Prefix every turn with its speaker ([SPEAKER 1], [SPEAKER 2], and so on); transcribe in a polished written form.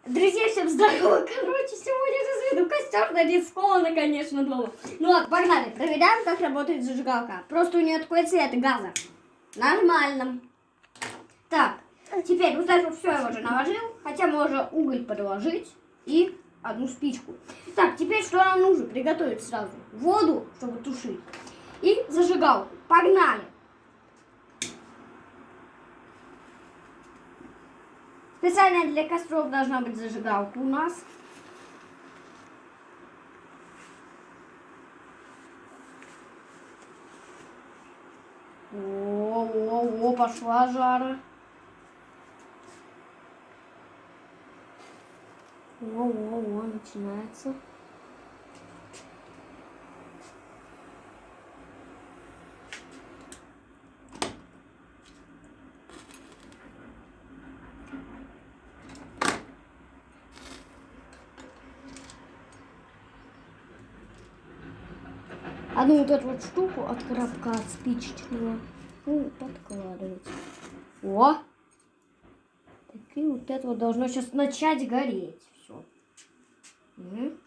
[SPEAKER 1] Друзья, всем здорово. Короче, сегодня разведу костер на рискованно, конечно, дома. Ну ладно, погнали. Проверяем, как работает зажигалка. Просто у нее такой цвет газа. Нормально. Так, теперь вот это все я уже наложил. Хотя можно уголь подложить и одну спичку. Так, теперь что нам нужно? Приготовить сразу воду, чтобы тушить. И зажигалку. Погнали. Специально для костров должна быть зажигалка у нас. О, пошла жара. О, начинается. Одну вот эту вот штуку от коробка, от спичечного, подкладывать. О! Так и вот это вот должно сейчас начать гореть. Все. Угу.